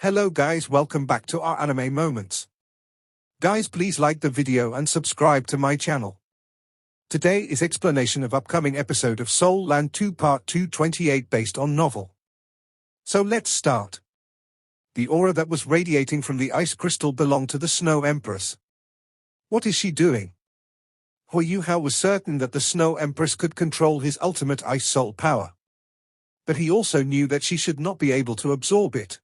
Hello guys, welcome back to our anime moments. Guys, please like the video and subscribe to my channel. Today is explanation of upcoming episode of Soul Land 2 Part 228 based on novel. So let's start. The aura that was radiating from the ice crystal belonged to the Snow Empress. What is she doing? Huiyuhao was certain that the Snow Empress could control his ultimate ice soul power. But he also knew that she should not be able to absorb it.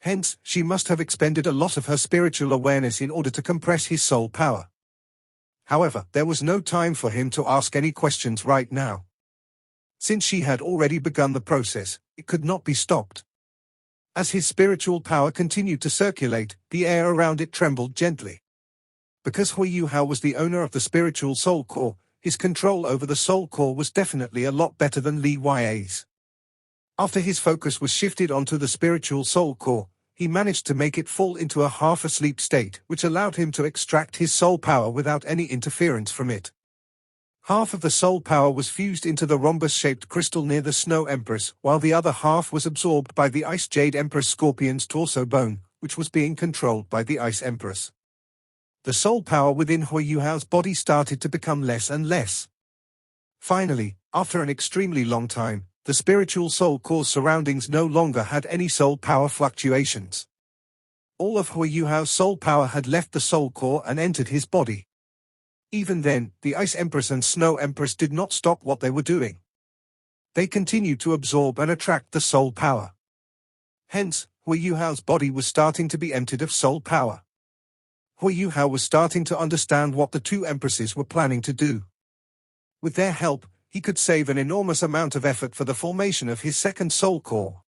Hence, she must have expended a lot of her spiritual awareness in order to compress his soul power. However, there was no time for him to ask any questions right now. Since she had already begun the process, it could not be stopped. As his spiritual power continued to circulate, the air around it trembled gently. Because Huiyuhao was the owner of the spiritual soul core, his control over the soul core was definitely a lot better than Li Yue's. After his focus was shifted onto the spiritual soul core, he managed to make it fall into a half-asleep state, which allowed him to extract his soul power without any interference from it. Half of the soul power was fused into the rhombus-shaped crystal near the Snow Empress, while the other half was absorbed by the Ice Jade Empress Scorpion's torso bone, which was being controlled by the Ice Empress. The soul power within Huiyuhao's body started to become less and less. Finally, after an extremely long time, the spiritual soul core's surroundings no longer had any soul power fluctuations. All of Huiyuhao's soul power had left the soul core and entered his body. Even then, the Ice Empress and Snow Empress did not stop what they were doing. They continued to absorb and attract the soul power. Hence, Huiyuhao's body was starting to be emptied of soul power. Huiyuhao was starting to understand what the two empresses were planning to do. With their help, he could save an enormous amount of effort for the formation of his second soul core.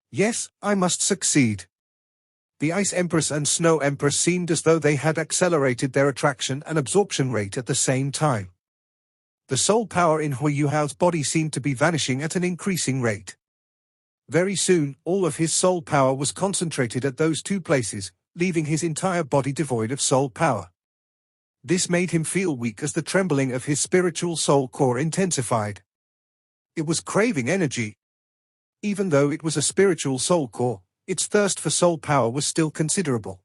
Yes, I must succeed. The Ice Empress and Snow Empress seemed as though they had accelerated their attraction and absorption rate at the same time. The soul power in Huiyuhao's body seemed to be vanishing at an increasing rate. Very soon, all of his soul power was concentrated at those two places, leaving his entire body devoid of soul power. This made him feel weak as the trembling of his spiritual soul core intensified. It was craving energy. Even though it was a spiritual soul core, its thirst for soul power was still considerable.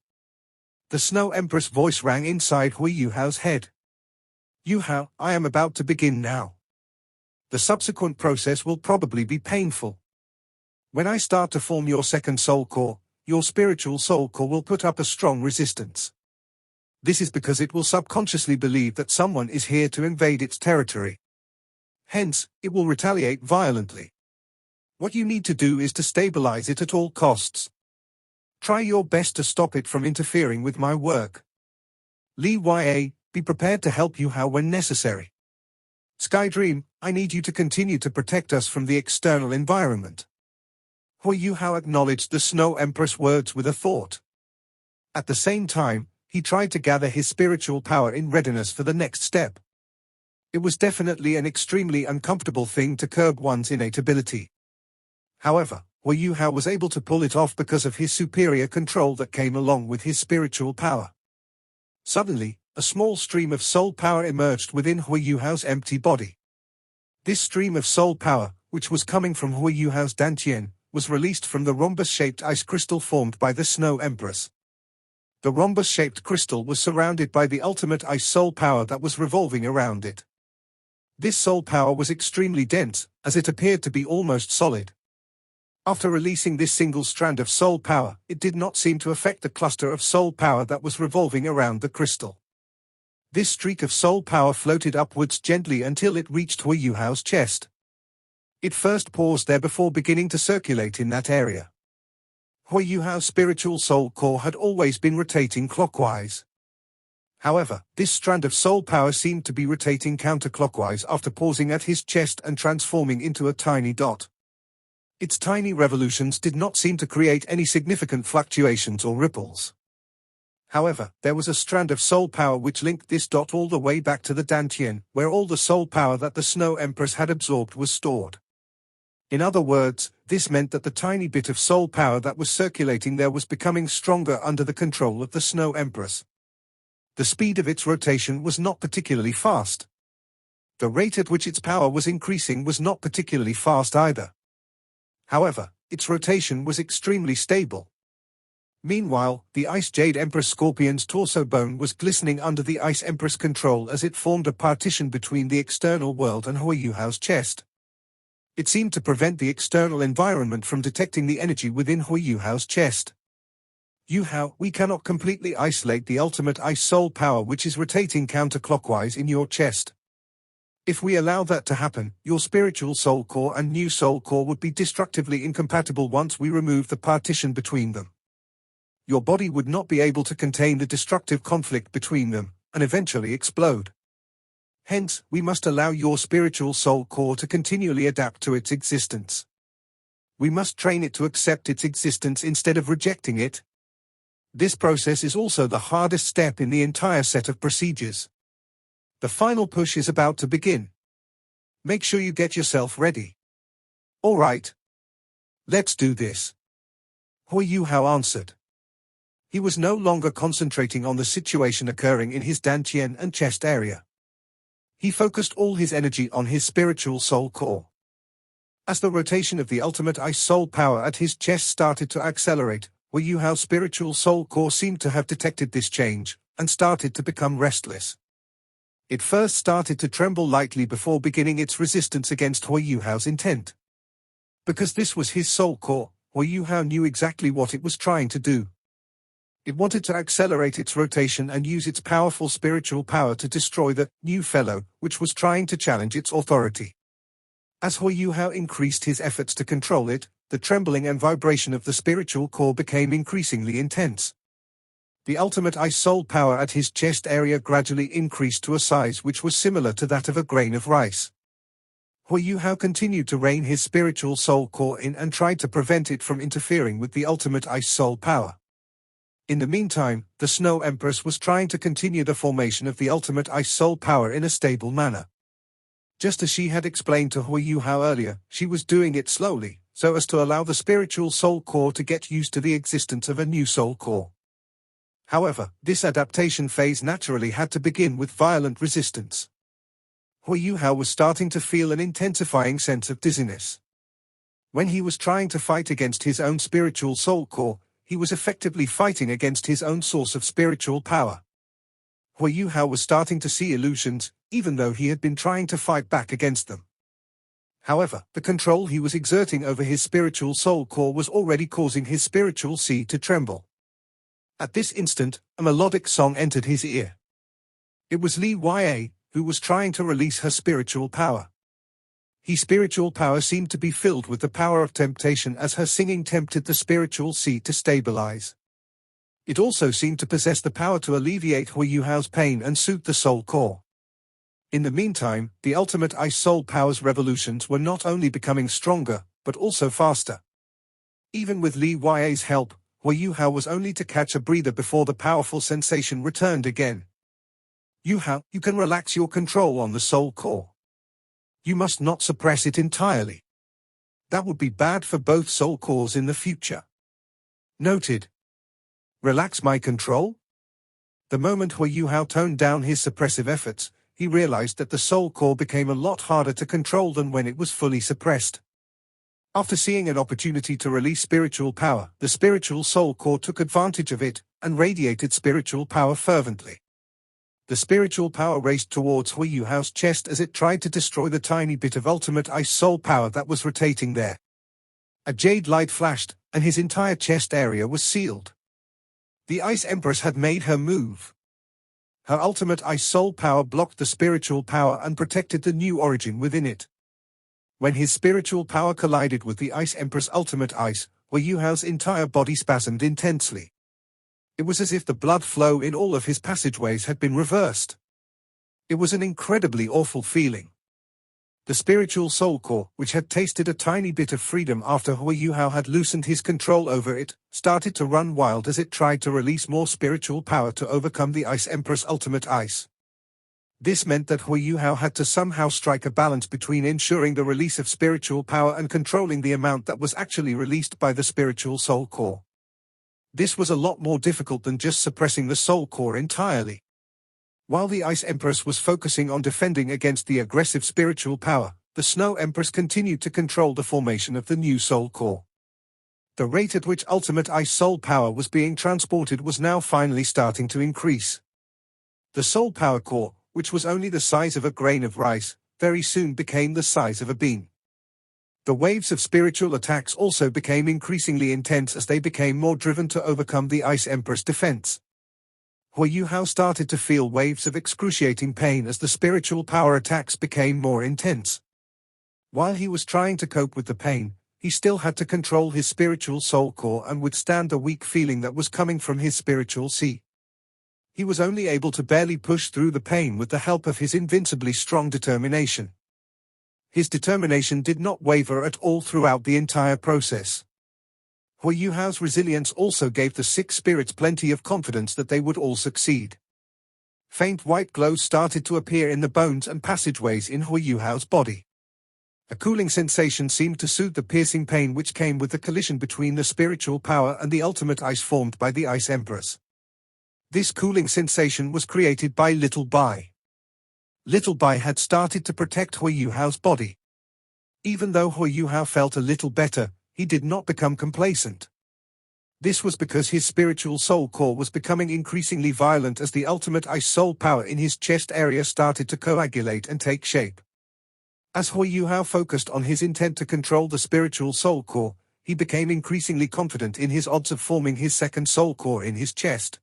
The Snow Empress voice rang inside Huiyuhao's head. Yuhao, I am about to begin now. The subsequent process will probably be painful. When I start to form your second soul core, your spiritual soul core will put up a strong resistance. This is because it will subconsciously believe that someone is here to invade its territory. Hence, it will retaliate violently. What you need to do is to stabilize it at all costs. Try your best to stop it from interfering with my work. Li Yue, be prepared to help Yuhao when necessary. Skydream, I need you to continue to protect us from the external environment. Huiyuhao acknowledged the Snow Empress words with a thought. At the same time, he tried to gather his spiritual power in readiness for the next step. It was definitely an extremely uncomfortable thing to curb one's innate ability. However, Huiyuhao was able to pull it off because of his superior control that came along with his spiritual power. Suddenly, a small stream of soul power emerged within Huiyuhao's empty body. This stream of soul power, which was coming from Huiyuhao's dantian, was released from the rhombus-shaped ice crystal formed by the Snow Empress. The rhombus-shaped crystal was surrounded by the ultimate ice soul power that was revolving around it. This soul power was extremely dense, as it appeared to be almost solid. After releasing this single strand of soul power, it did not seem to affect the cluster of soul power that was revolving around the crystal. This streak of soul power floated upwards gently until it reached Huiyuhao's chest. It first paused there before beginning to circulate in that area. Huiyuhao's spiritual soul core had always been rotating clockwise. However, this strand of soul power seemed to be rotating counterclockwise after pausing at his chest and transforming into a tiny dot. Its tiny revolutions did not seem to create any significant fluctuations or ripples. However, there was a strand of soul power which linked this dot all the way back to the dantian, where all the soul power that the Snow Empress had absorbed was stored. In other words, this meant that the tiny bit of soul power that was circulating there was becoming stronger under the control of the Snow Empress. The speed of its rotation was not particularly fast. The rate at which its power was increasing was not particularly fast either. However, its rotation was extremely stable. Meanwhile, the Ice Jade Empress Scorpion's torso bone was glistening under the Ice Empress control as it formed a partition between the external world and Huiyuhao's chest. It seemed to prevent the external environment from detecting the energy within Huiyuhao's chest. Yuhao, we cannot completely isolate the ultimate ice soul power which is rotating counterclockwise in your chest. If we allow that to happen, your spiritual soul core and new soul core would be destructively incompatible once we remove the partition between them. Your body would not be able to contain the destructive conflict between them, and eventually explode. Hence, we must allow your spiritual soul core to continually adapt to its existence. We must train it to accept its existence instead of rejecting it. This process is also the hardest step in the entire set of procedures. The final push is about to begin. Make sure you get yourself ready. All right. Let's do this. Huiyuhao answered. He was no longer concentrating on the situation occurring in his dantian and chest area. He focused all his energy on his spiritual soul core. As the rotation of the ultimate ice soul power at his chest started to accelerate, Huiyuhao's spiritual soul core seemed to have detected this change, and started to become restless. It first started to tremble lightly before beginning its resistance against Huiyuhao's intent. Because this was his soul core, Huiyuhao knew exactly what it was trying to do. It wanted to accelerate its rotation and use its powerful spiritual power to destroy the new fellow, which was trying to challenge its authority. As Huiyuhao increased his efforts to control it, the trembling and vibration of the spiritual core became increasingly intense. The ultimate ice soul power at his chest area gradually increased to a size which was similar to that of a grain of rice. Huiyuhao continued to rein his spiritual soul core in and tried to prevent it from interfering with the ultimate ice soul power. In the meantime, the Snow Empress was trying to continue the formation of the ultimate ice soul power in a stable manner. Just as she had explained to Huiyuhao earlier, she was doing it slowly, so as to allow the spiritual soul core to get used to the existence of a new soul core. However, this adaptation phase naturally had to begin with violent resistance. Huiyuhao was starting to feel an intensifying sense of dizziness. When he was trying to fight against his own spiritual soul core, he was effectively fighting against his own source of spiritual power. Huiyuhao was starting to see illusions, even though he had been trying to fight back against them. However, the control he was exerting over his spiritual soul core was already causing his spiritual sea to tremble. At this instant, a melodic song entered his ear. It was Li Ya, who was trying to release her spiritual power. His spiritual power seemed to be filled with the power of temptation as her singing tempted the spiritual sea to stabilize. It also seemed to possess the power to alleviate Huiyuhao's pain and soothe the soul core. In the meantime, the ultimate ice soul power's revolutions were not only becoming stronger, but also faster. Even with Li Ya's help, Huiyuhao was only to catch a breather before the powerful sensation returned again. Yuhao, you can relax your control on the soul core. You must not suppress it entirely. That would be bad for both soul cores in the future. Noted. Relax my control? The moment Huiyuhao toned down his suppressive efforts, he realized that the soul core became a lot harder to control than when it was fully suppressed. After seeing an opportunity to release spiritual power, the spiritual soul core took advantage of it, and radiated spiritual power fervently. The spiritual power raced towards Huiyuhao's chest as it tried to destroy the tiny bit of ultimate ice soul power that was rotating there. A jade light flashed, and his entire chest area was sealed. The Ice Empress had made her move. Her ultimate ice soul power blocked the spiritual power and protected the new origin within it. When his spiritual power collided with the Ice Empress' ultimate ice, Huiyuhao's entire body spasmed intensely. It was as if the blood flow in all of his passageways had been reversed. It was an incredibly awful feeling. The spiritual soul core, which had tasted a tiny bit of freedom after Huiyuhao had loosened his control over it, started to run wild as it tried to release more spiritual power to overcome the Ice Empress' ultimate ice. This meant that Huiyuhao had to somehow strike a balance between ensuring the release of spiritual power and controlling the amount that was actually released by the spiritual soul core. This was a lot more difficult than just suppressing the soul core entirely. While the Ice Empress was focusing on defending against the aggressive spiritual power, the Snow Empress continued to control the formation of the new soul core. The rate at which ultimate ice soul power was being transported was now finally starting to increase. The soul power core, which was only the size of a grain of rice, very soon became the size of a bean. The waves of spiritual attacks also became increasingly intense as they became more driven to overcome the Ice Emperor's defense. Hui Yuhao started to feel waves of excruciating pain as the spiritual power attacks became more intense. While he was trying to cope with the pain, he still had to control his spiritual soul core and withstand the weak feeling that was coming from his spiritual sea. He was only able to barely push through the pain with the help of his invincibly strong determination. His determination did not waver at all throughout the entire process. Hui Yuhao's resilience also gave the six spirits plenty of confidence that they would all succeed. Faint white glows started to appear in the bones and passageways in Hui Yuhao's body. A cooling sensation seemed to soothe the piercing pain which came with the collision between the spiritual power and the ultimate ice formed by the Ice Empress. This cooling sensation was created by Little Bai. Little Bai had started to protect Hui Yuhao's body. Even though Hui Yuhao felt a little better, he did not become complacent. This was because his spiritual soul core was becoming increasingly violent as the ultimate ice soul power in his chest area started to coagulate and take shape. As Hui Yuhao focused on his intent to control the spiritual soul core, he became increasingly confident in his odds of forming his second soul core in his chest.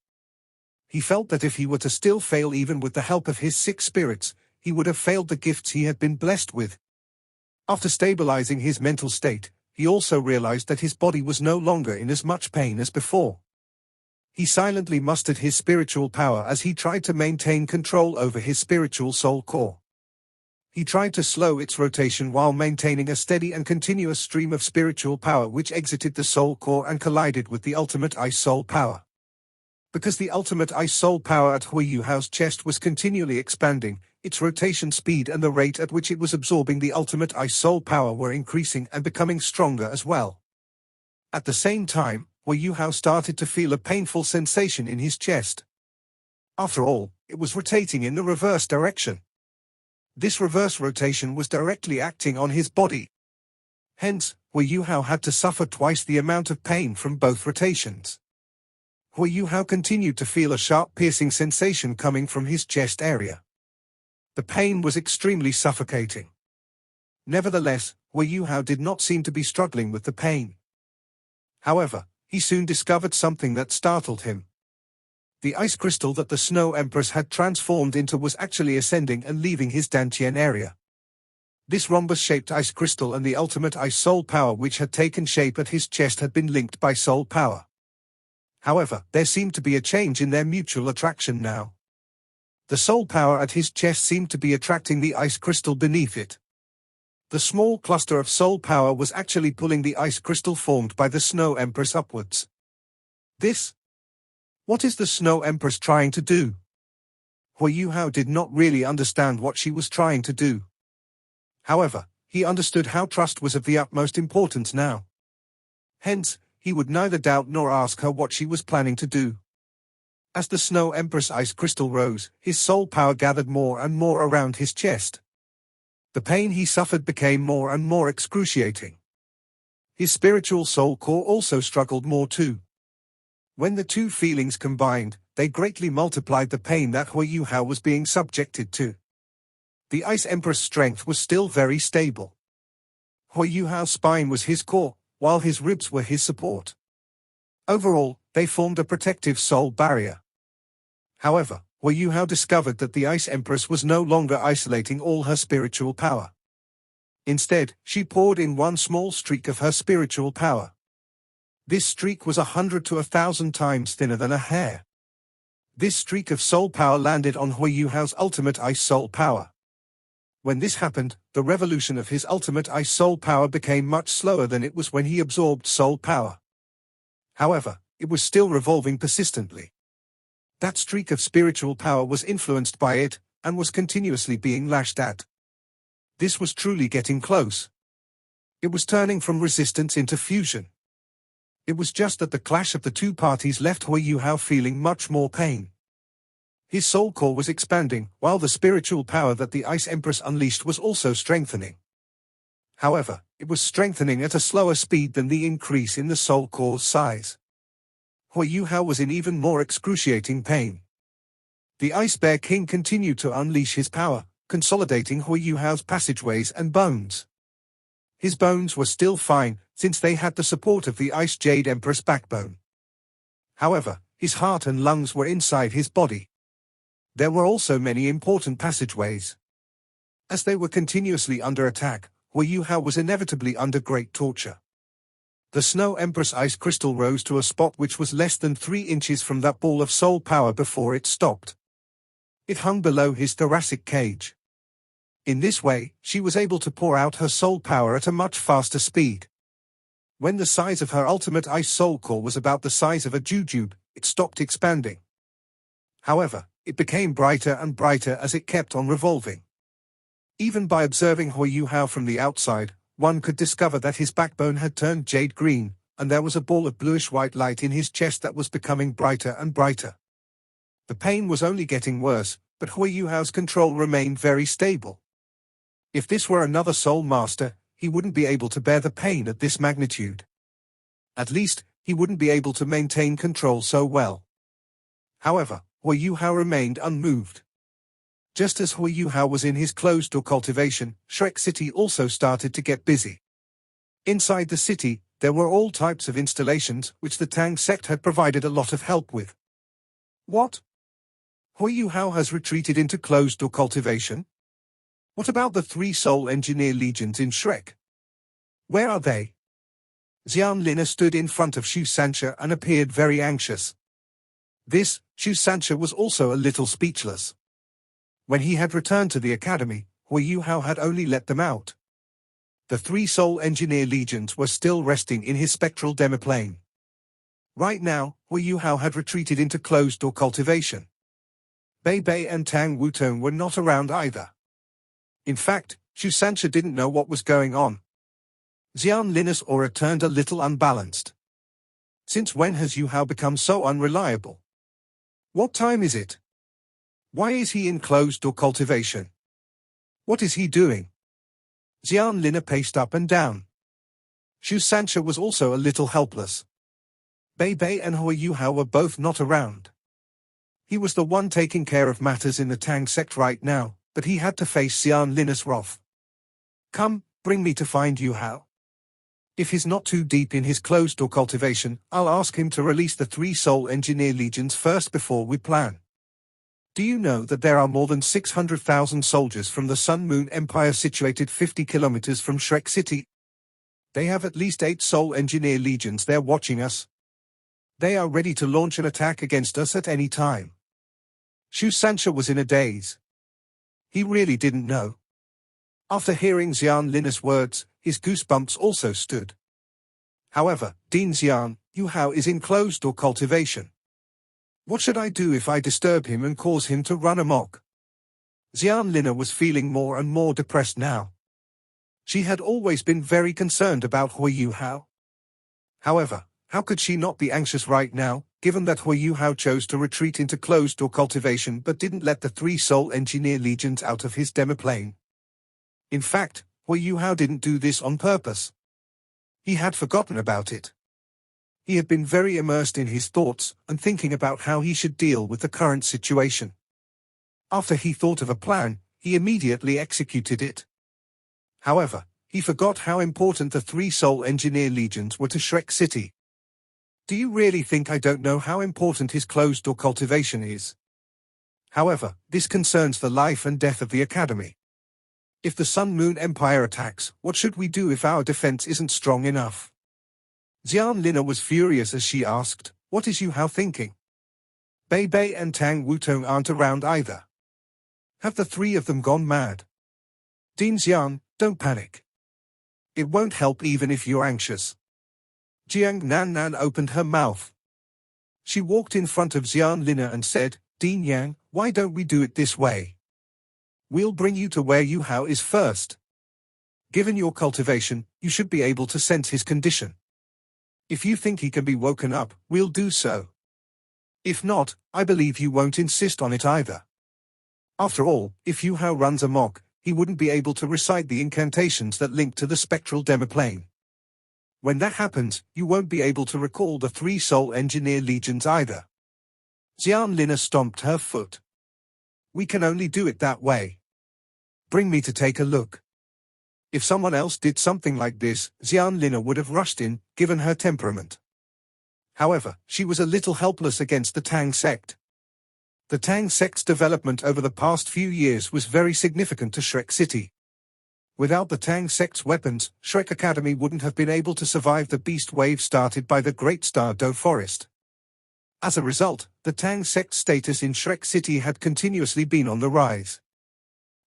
He felt that if he were to still fail even with the help of his six spirits, he would have failed the gifts he had been blessed with. After stabilizing his mental state, he also realized that his body was no longer in as much pain as before. He silently mustered his spiritual power as he tried to maintain control over his spiritual soul core. He tried to slow its rotation while maintaining a steady and continuous stream of spiritual power which exited the soul core and collided with the ultimate ice soul power. Because the ultimate ice soul power at Hui Yuhao's chest was continually expanding, its rotation speed and the rate at which it was absorbing the ultimate ice soul power were increasing and becoming stronger as well. At the same time, Hui Yuhao started to feel a painful sensation in his chest. After all, it was rotating in the reverse direction. This reverse rotation was directly acting on his body. Hence, Hui Yuhao had to suffer twice the amount of pain from both rotations. Hui Yuhao continued to feel a sharp piercing sensation coming from his chest area. The pain was extremely suffocating. Nevertheless, Hui Yuhao did not seem to be struggling with the pain. However, he soon discovered something that startled him. The ice crystal that the Snow Empress had transformed into was actually ascending and leaving his Dantian area. This rhombus-shaped ice crystal and the ultimate ice soul power which had taken shape at his chest had been linked by soul power. However, there seemed to be a change in their mutual attraction now. The soul power at his chest seemed to be attracting the ice crystal beneath it. The small cluster of soul power was actually pulling the ice crystal formed by the Snow Empress upwards. What is the Snow Empress trying to do? Hui Yuhao did not really understand what she was trying to do. However, he understood how trust was of the utmost importance now. Hence, he would neither doubt nor ask her what she was planning to do. As the Snow Empress ice crystal rose, his soul power gathered more and more around his chest. The pain he suffered became more and more excruciating. His spiritual soul core also struggled more too. When the two feelings combined, they greatly multiplied the pain that Hui Yuhao was being subjected to. The Ice Empress' strength was still very stable. Hui Yuhao's spine was his core, while his ribs were his support. Overall, they formed a protective soul barrier. However, Hui Yuhao discovered that the Ice Empress was no longer isolating all her spiritual power. Instead, she poured in one small streak of her spiritual power. This streak was 100 to 1,000 times thinner than a hair. This streak of soul power landed on Hui Yuhao's ultimate ice soul power. When this happened, the revolution of his ultimate ice soul power became much slower than it was when he absorbed soul power. However, it was still revolving persistently. That streak of spiritual power was influenced by it, and was continuously being lashed at. This was truly getting close. It was turning from resistance into fusion. It was just that the clash of the two parties left Hui Yuhao feeling much more pain. His soul core was expanding, while the spiritual power that the Ice Empress unleashed was also strengthening. However, it was strengthening at a slower speed than the increase in the soul core's size. Hui Yuhao was in even more excruciating pain. The Ice Bear King continued to unleash his power, consolidating Hui Yuhao's passageways and bones. His bones were still fine, since they had the support of the Ice Jade Empress backbone. However, his heart and lungs were inside his body. There were also many important passageways. As they were continuously under attack, Hui Yuhao was inevitably under great torture. The Snow Empress ice crystal rose to a spot which was less than 3 inches from that ball of soul power before it stopped. It hung below his thoracic cage. In this way, she was able to pour out her soul power at a much faster speed. When the size of her ultimate ice soul core was about the size of a jujube, it stopped expanding. However, it became brighter and brighter as it kept on revolving. Even by observing Hui Yuhao from the outside, one could discover that his backbone had turned jade green, and there was a ball of bluish-white light in his chest that was becoming brighter and brighter. The pain was only getting worse, but Hui Yuhao's control remained very stable. If this were another soul master, he wouldn't be able to bear the pain at this magnitude. At least, he wouldn't be able to maintain control so well. However, Hui Yuhao remained unmoved. Just as Hui Yuhao was in his closed-door cultivation, Shrek City also started to get busy. Inside the city, there were all types of installations which the Tang sect had provided a lot of help with. What? Hui Yuhao has retreated into closed-door cultivation? What about the 3 soul engineer legions in Shrek? Where are they? Xian Lina stood in front of Shu Sancha and appeared very anxious. Shu Sancha was also a little speechless. When he had returned to the academy, Hui Yuhao had only let them out. The 3 soul engineer legions were still resting in his spectral demiplane. Right now, Hui Yuhao had retreated into closed-door cultivation. Bei Bei and Tang Wutong were not around either. In fact, Shu Sancha didn't know what was going on. Xian Lina's aura turned a little unbalanced. Since when has Yuhao become so unreliable? What time is it? Why is he in closed-door cultivation? What is he doing? Xian Lina paced up and down. Shu Sancha was also a little helpless. Bei Bei and Hui Yuhao were both not around. He was the one taking care of matters in the Tang sect right now, but he had to face Xian Lina's wrath. Come, bring me to find Yuhao. If he's not too deep in his closed-door cultivation, I'll ask him to release the 3 soul engineer legions first before we plan. Do you know that there are more than 600,000 soldiers from the Sun Moon Empire situated 50 kilometers from Shrek City? They have at least 8 soul engineer legions there watching us. They are ready to launch an attack against us at any time. Shu Sancha was in a daze. He really didn't know. After hearing Xian Lina's words, his goosebumps also stood. However, Dean Xian, Yuhao is in closed-door cultivation. What should I do if I disturb him and cause him to run amok? Xian Lina was feeling more and more depressed now. She had always been very concerned about Hui Yuhao. However, how could she not be anxious right now, given that Hui Yuhao chose to retreat into closed-door cultivation but didn't let the 3 soul engineer legions out of his demiplane? In fact, Hui Yuhao didn't do this on purpose. He had forgotten about it. He had been very immersed in his thoughts and thinking about how he should deal with the current situation. After he thought of a plan, he immediately executed it. However, he forgot how important the 3 soul engineer legions were to Shrek City. Do you really think I don't know how important his closed-door cultivation is? However, this concerns the life and death of the academy. If the Sun Moon Empire attacks, what should we do if our defense isn't strong enough? Xian Lina was furious as she asked, what is Yuhao thinking? Bei Bei and Tang Wutong aren't around either. Have the 3 of them gone mad? Dean Xian, don't panic. It won't help even if you're anxious. Jiang Nan Nan opened her mouth. She walked in front of Xian Lina and said, Dean Yang, why don't we do it this way? We'll bring you to where Yuhao is first. Given your cultivation, you should be able to sense his condition. If you think he can be woken up, we'll do so. If not, I believe you won't insist on it either. After all, if Yuhao runs amok, he wouldn't be able to recite the incantations that link to the spectral demiplane. When that happens, you won't be able to recall the 3 soul engineer legions either. Xian Lina stomped her foot. We can only do it that way. Bring me to take a look. If someone else did something like this, Xian Lina would have rushed in, given her temperament. However, she was a little helpless against the Tang sect. The Tang sect's development over the past few years was very significant to Shrek City. Without the Tang sect's weapons, Shrek Academy wouldn't have been able to survive the beast wave started by the Great Star Doe Forest. As a result, the Tang sect's status in Shrek City had continuously been on the rise.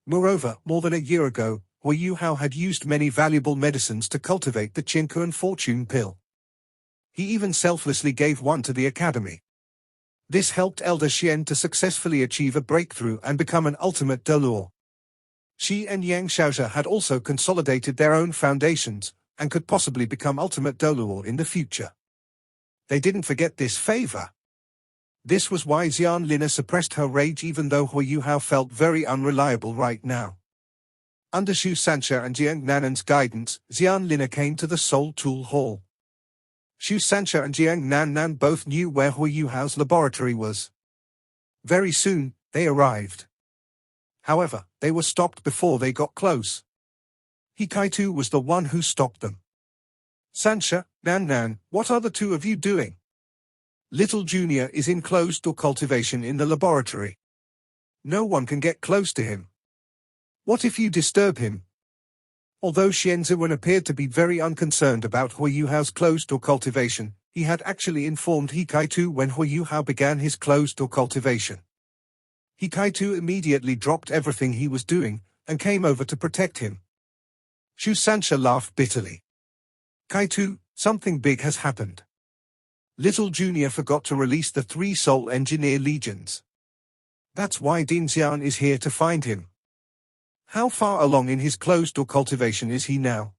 Moreover, more than a year ago, Hui Yuhao had used many valuable medicines to cultivate the Qianquan fortune pill. He even selflessly gave one to the academy. This helped Elder Xian to successfully achieve a breakthrough and become an ultimate Delor. Shi and Yang Xiaozhe had also consolidated their own foundations, and could possibly become ultimate Delor in the future. They didn't forget this favor. This was why Xian Lina suppressed her rage even though Hui Yuhao felt very unreliable right now. Under Shu Sanxia and Jiang Nanan's guidance, Xian Lina came to the Soul Tool Hall. Shu Sanxia and Jiang Nanan both knew where Hui Yuhao's laboratory was. Very soon, they arrived. However, they were stopped before they got close. He Kaitu was the one who stopped them. Sanxia, Nan, what are the two of you doing? Little Junior is in closed-door cultivation in the laboratory. No one can get close to him. What if you disturb him? Although Xian Ziwen appeared to be very unconcerned about Hui Yuhao's closed-door cultivation, he had actually informed He Kaitu when Hui Yuhao began his closed-door cultivation. He Kaitu immediately dropped everything he was doing, and came over to protect him. Shu Sanxia laughed bitterly. Kaitu, something big has happened. Little Junior forgot to release the 3 Soul Engineer Legions. That's why Din Xian is here to find him. How far along in his closed-door cultivation is he now?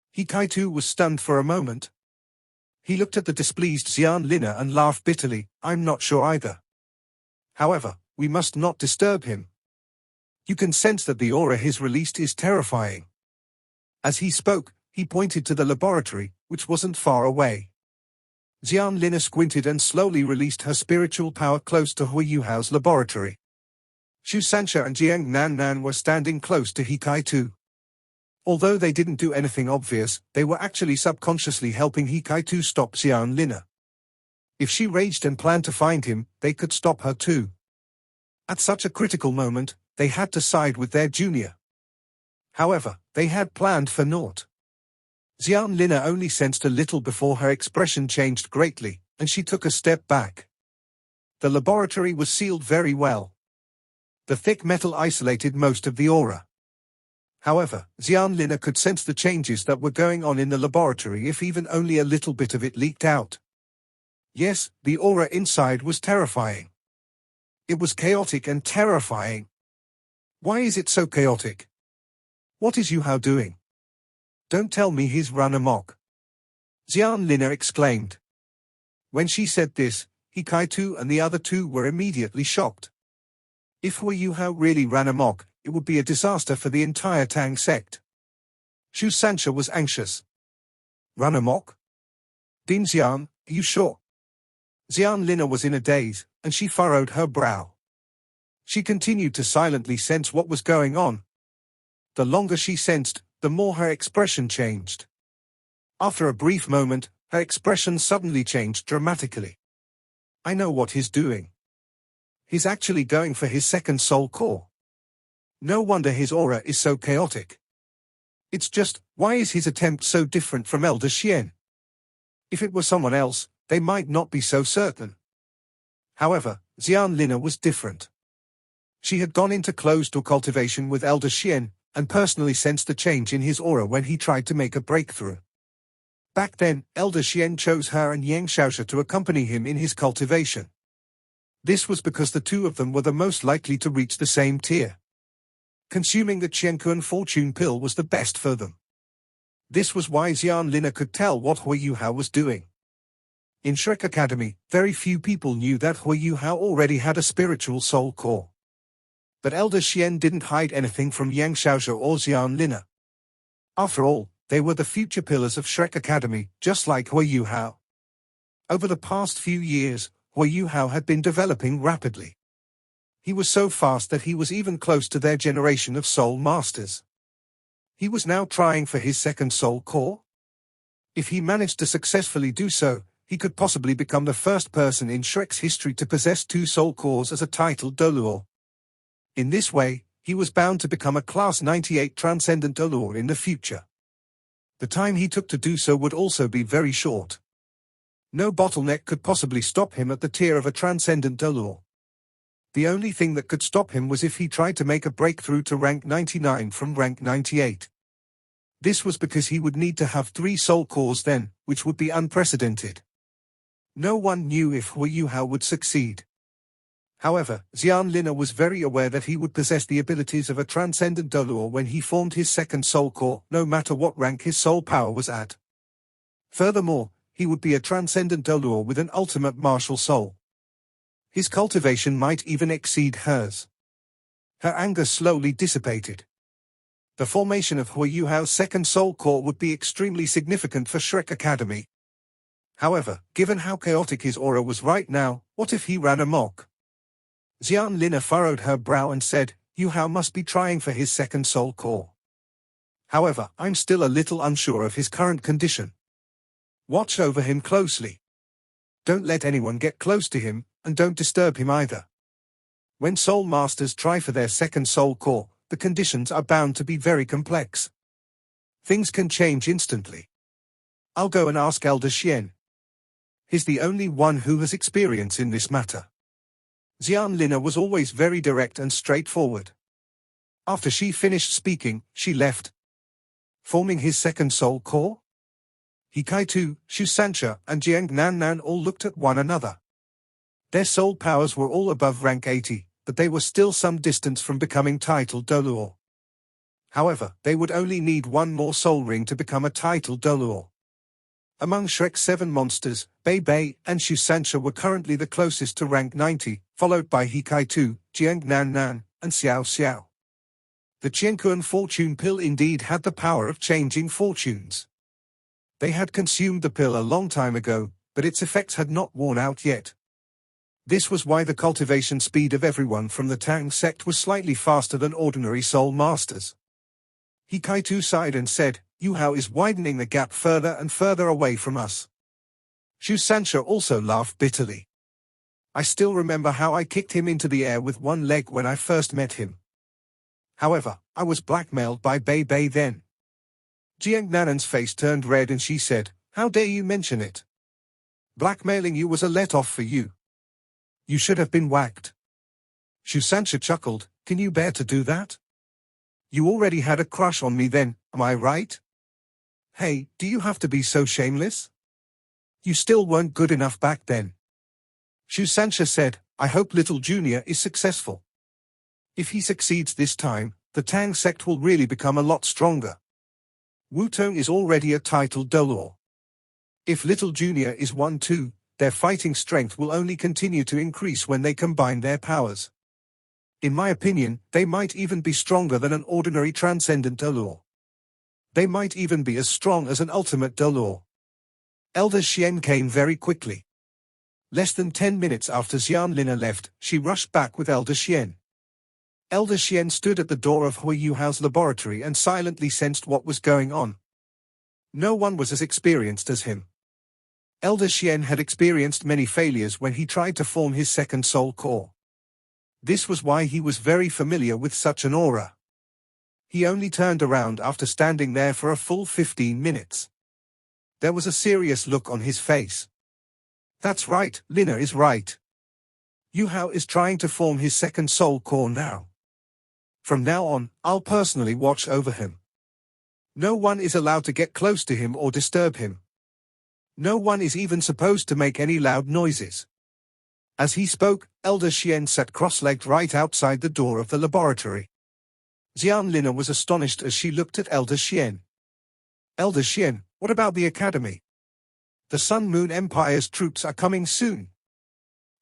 He Kaitu was stunned for a moment. He looked at the displeased Xian Lina and laughed bitterly. I'm not sure either. However, we must not disturb him. You can sense that the aura he's released is terrifying. As he spoke, he pointed to the laboratory, which wasn't far away. Xian Lina squinted and slowly released her spiritual power close to Hui Yuhao's laboratory. Shu Sanxia and Jiang Nan were standing close to He Kaitu. Although they didn't do anything obvious, they were actually subconsciously helping He Kaitu stop Xian Lina. If she raged and planned to find him, they could stop her too. At such a critical moment, they had to side with their junior. However, they had planned for naught. Xian Lina only sensed a little before her expression changed greatly, and she took a step back. The laboratory was sealed very well. The thick metal isolated most of the aura. However, Xian Lina could sense the changes that were going on in the laboratory if even only a little bit of it leaked out. Yes, the aura inside was terrifying. It was chaotic and terrifying. Why is it so chaotic? What is Yuhao doing? Don't tell me he's run amok. Xian Lina exclaimed. When she said this, He Kaitu and the other 2 were immediately shocked. If Hui Yuhao really ran amok, it would be a disaster for the entire Tang sect. Shu Sanxia was anxious. Run amok? Din Xian, are you sure? Xian Lina was in a daze, and she furrowed her brow. She continued to silently sense what was going on. The longer she sensed, the more her expression changed. After a brief moment, her expression suddenly changed dramatically. I know what he's doing. He's actually going for his second soul core. No wonder his aura is so chaotic. It's just, why is his attempt so different from Elder Xian? If it were someone else, they might not be so certain. However, Xian Lina was different. She had gone into closed-door cultivation with Elder Xian, and personally sensed the change in his aura when he tried to make a breakthrough. Back then, Elder Xian chose her and Yang Xiaozhe to accompany him in his cultivation. This was because the 2 of them were the most likely to reach the same tier. Consuming the Qianquan fortune pill was the best for them. This was why Xian Lina could tell what Hui Yuhao was doing. In Shrek Academy, very few people knew that Hui Yuhao already had a spiritual soul core. But Elder Xian didn't hide anything from Yang Xiaozhou or Xian Lina. After all, they were the future pillars of Shrek Academy, just like Hui Yuhao. Over the past few years, Hui Yuhao had been developing rapidly. He was so fast that he was even close to their generation of Soul Masters. He was now trying for his second Soul Core. If he managed to successfully do so, he could possibly become the first person in Shrek's history to possess 2 Soul Cores as a titled Doluor. In this way, he was bound to become a Class 98 Transcendent Doluor in the future. The time he took to do so would also be very short. No bottleneck could possibly stop him at the tier of a Transcendent Doluor. The only thing that could stop him was if he tried to make a breakthrough to rank 99 from rank 98. This was because he would need to have 3 Soul Cores then, which would be unprecedented. No one knew if Hui Yuhao would succeed. However, Xian Lina was very aware that he would possess the abilities of a Transcendent Doluor when he formed his second Soul Core, no matter what rank his soul power was at. Furthermore, he would be a Transcendent Doluor with an ultimate martial soul. His cultivation might even exceed hers. Her anger slowly dissipated. The formation of Hui Yuhao's second Soul Core would be extremely significant for Shrek Academy. However, given how chaotic his aura was right now, what if he ran amok? Xian Lina furrowed her brow and said, Yuhao must be trying for his second Soul Core. However, I'm still a little unsure of his current condition. Watch over him closely. Don't let anyone get close to him, and don't disturb him either. When Soul Masters try for their second Soul Core, the conditions are bound to be very complex. Things can change instantly. I'll go and ask Elder Xian. He's the only one who has experience in this matter. Xian Lina was always very direct and straightforward. After she finished speaking, she left. Forming his second Soul Core? He Kai-Tu, Shu Sancha, and Jiang Nan all looked at one another. Their soul powers were all above rank 80, but they were still some distance from becoming titled Doluor. However, they would only need 1 more soul ring to become a titled Doluor. Among Shrek's 7 monsters, Bei Bei and Shu Sancha were currently the closest to rank 90, followed by He Kai-Tu, Jiang Nan, and Xiao Xiao. The Qiankuan fortune pill indeed had the power of changing fortunes. They had consumed the pill a long time ago, but its effects had not worn out yet. This was why the cultivation speed of everyone from the Tang sect was slightly faster than ordinary soul masters. He Kai-Tu sighed and said, Yuhao is widening the gap further and further away from us. Shu Sancha also laughed bitterly. I still remember how I kicked him into the air with 1 leg when I first met him. However, I was blackmailed by Bei Bei then. Jiang Nanan's face turned red and she said, How dare you mention it? Blackmailing you was a let-off for you. You should have been whacked. Shu Sancha chuckled, Can you bear to do that? You already had a crush on me then, am I right? Hey, do you have to be so shameless? You still weren't good enough back then. Shu Sancha said, I hope Little Junior is successful. If he succeeds this time, the Tang sect will really become a lot stronger. Wutong is already a titled Doluor. If Little Junior is one too, their fighting strength will only continue to increase when they combine their powers. In my opinion, they might even be stronger than an ordinary Transcendent Doluor. They might even be as strong as an Ultimate Doluor. Elder Xian came very quickly. Less than 10 minutes after Xian Lina left, she rushed back with Elder Xian. Elder Xian stood at the door of Hui Yuhao's laboratory and silently sensed what was going on. No one was as experienced as him. Elder Xian had experienced many failures when he tried to form his second Soul Core. This was why he was very familiar with such an aura. He only turned around after standing there for a full 15 minutes. There was a serious look on his face. That's right, Lina is right. Yuhao is trying to form his second Soul Core now. From now on, I'll personally watch over him. No one is allowed to get close to him or disturb him. No one is even supposed to make any loud noises. As he spoke, Elder Xian sat cross-legged right outside the door of the laboratory. Xian Lina was astonished as she looked at Elder Xian. Elder Xian, what about the academy? The Sun Moon Empire's troops are coming soon.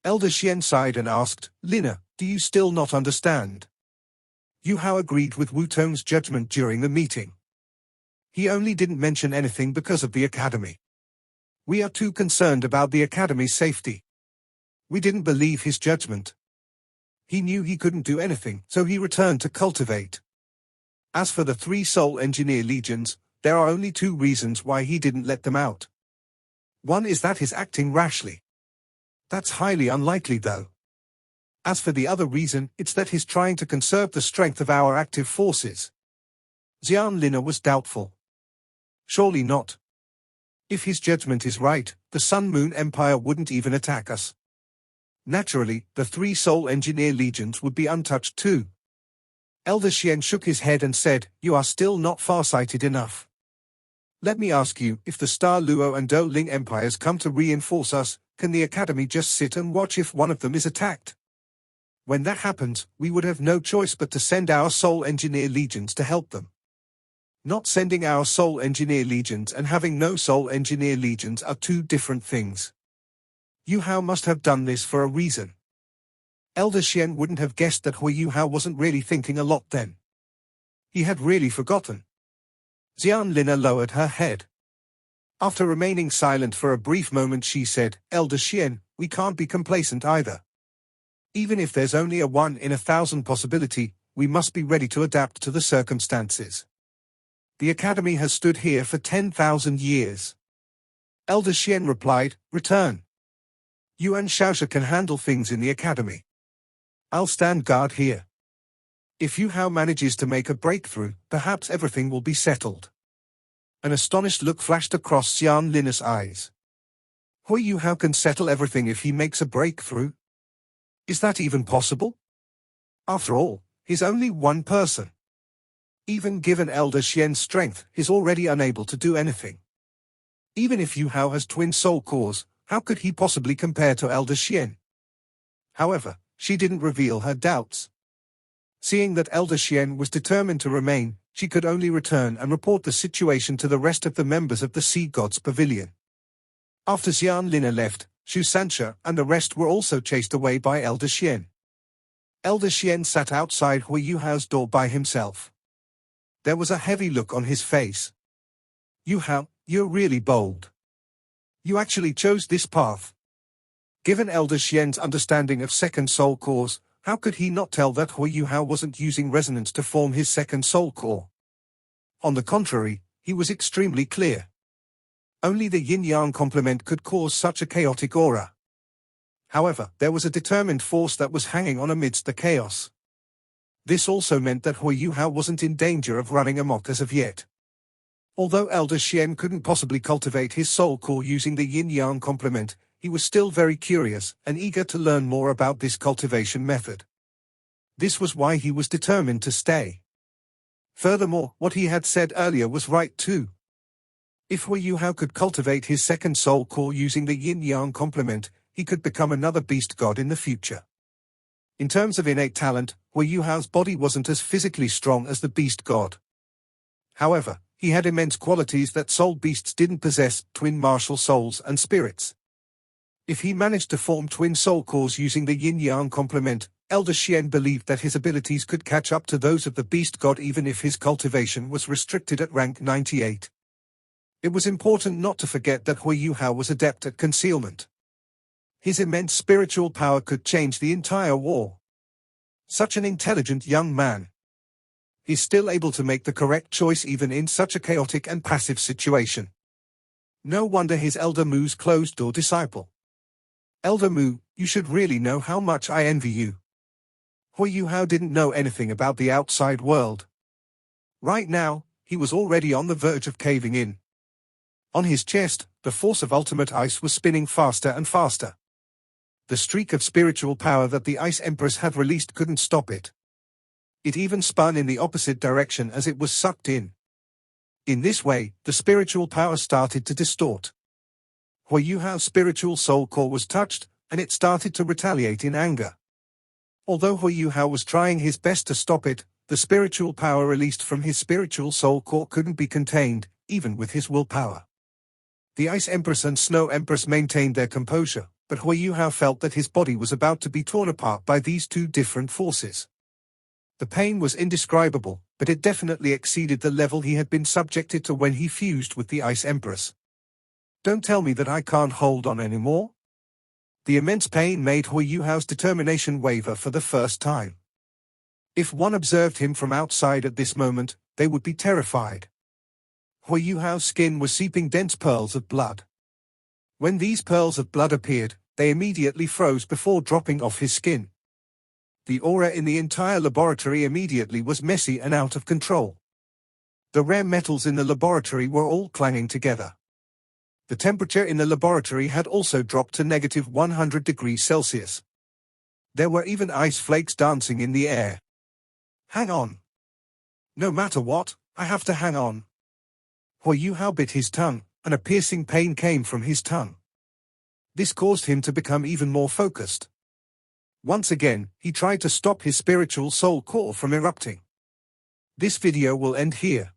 Elder Xian sighed and asked, Lina, do you still not understand? Yu Hao agreed with Wu Tong's judgment during the meeting. He only didn't mention anything because of the academy. We are too concerned about the academy's safety. We didn't believe his judgment. He knew he couldn't do anything, so he returned to cultivate. As for the 3 Soul Engineer Legions, there are only 2 reasons why he didn't let them out. One is that he's acting rashly. That's highly unlikely though. As for the other reason, it's that he's trying to conserve the strength of our active forces. Xian Lina was doubtful. Surely not. If his judgment is right, the Sun Moon Empire wouldn't even attack us. Naturally, the 3 Soul Engineer Legions would be untouched too. Elder Xian shook his head and said, "You are still not far-sighted enough. Let me ask you, if the Star Luo and Do Ling empires come to reinforce us, can the academy just sit and watch if one of them is attacked? When that happens, we would have no choice but to send our Soul Engineer Legions to help them. Not sending our Soul Engineer Legions and having no Soul Engineer Legions are 2 different things. Yu Hao must have done this for a reason." Elder Xian wouldn't have guessed that Yu Hao wasn't really thinking a lot then. He had really forgotten. Xian Lina lowered her head. After remaining silent for a brief moment she said, "Elder Xian, we can't be complacent either. Even if there's only a 1 in 1,000 possibility, we must be ready to adapt to the circumstances. The academy has stood here for 10,000 years." Elder Xian replied, "Return. Yuan Shaosha can handle things in the academy. I'll stand guard here. If Yu Hao manages to make a breakthrough, perhaps everything will be settled." An astonished look flashed across Xian Lina's eyes. Yu Hao can settle everything if he makes a breakthrough? Is that even possible? After all, he's only one person. Even given Elder Xian's strength, he's already unable to do anything. Even if Yu Hao has twin soul cores, how could he possibly compare to Elder Xian? However, she didn't reveal her doubts. Seeing that Elder Xian was determined to remain, she could only return and report the situation to the rest of the members of the Sea God's Pavilion. After Xian Lina left, Shu Sanxia and the rest were also chased away by Elder Xian. Elder Xian sat outside Yu Hao's door by himself. There was a heavy look on his face. "Yu Hao, you're really bold. You actually chose this path." Given Elder Xian's understanding of second soul cores, how could he not tell that Yu Hao wasn't using resonance to form his second soul core? On the contrary, he was extremely clear. Only the yin-yang complement could cause such a chaotic aura. However, there was a determined force that was hanging on amidst the chaos. This also meant that Yu Hao wasn't in danger of running amok as of yet. Although Elder Xian couldn't possibly cultivate his soul core using the yin-yang complement, he was still very curious and eager to learn more about this cultivation method. This was why he was determined to stay. Furthermore, what he had said earlier was right too. If Yu Hao could cultivate his second soul core using the yin-yang complement, he could become another beast god in the future. In terms of innate talent, Yu Hao's body wasn't as physically strong as the beast god. However, he had immense qualities that soul beasts didn't possess: twin martial souls and spirits. If he managed to form twin soul cores using the yin-yang complement, Elder Xian believed that his abilities could catch up to those of the beast god even if his cultivation was restricted at rank 98. It was important not to forget that Yu Hao was adept at concealment. His immense spiritual power could change the entire war. Such an intelligent young man. He's still able to make the correct choice even in such a chaotic and passive situation. No wonder he's Elder Mu's closed-door disciple. Elder Mu, you should really know how much I envy you. Yu Hao didn't know anything about the outside world. Right now, he was already on the verge of caving in. On his chest, the force of ultimate ice was spinning faster and faster. The streak of spiritual power that the Ice Empress had released couldn't stop it. It even spun in the opposite direction as it was sucked in. In this way, the spiritual power started to distort. Yu Hao's spiritual soul core was touched, and it started to retaliate in anger. Although Yu Hao was trying his best to stop it, the spiritual power released from his spiritual soul core couldn't be contained, even with his willpower. The Ice Empress and Snow Empress maintained their composure, but Yu Hao felt that his body was about to be torn apart by these 2 different forces. The pain was indescribable, but it definitely exceeded the level he had been subjected to when he fused with the Ice Empress. Don't tell me that I can't hold on anymore. The immense pain made Hui Yuhao's determination waver for the first time. If one observed him from outside at this moment, they would be terrified. Hui Yuhao's skin was seeping dense pearls of blood. When these pearls of blood appeared, they immediately froze before dropping off his skin. The aura in the entire laboratory immediately was messy and out of control. The rare metals in the laboratory were all clanging together. The temperature in the laboratory had also dropped to negative 100 degrees Celsius. There were even ice flakes dancing in the air. Hang on. No matter what, I have to hang on. Hui Yuhao bit his tongue, and a piercing pain came from his tongue. This caused him to become even more focused. Once again, he tried to stop his spiritual soul core from erupting. This video will end here.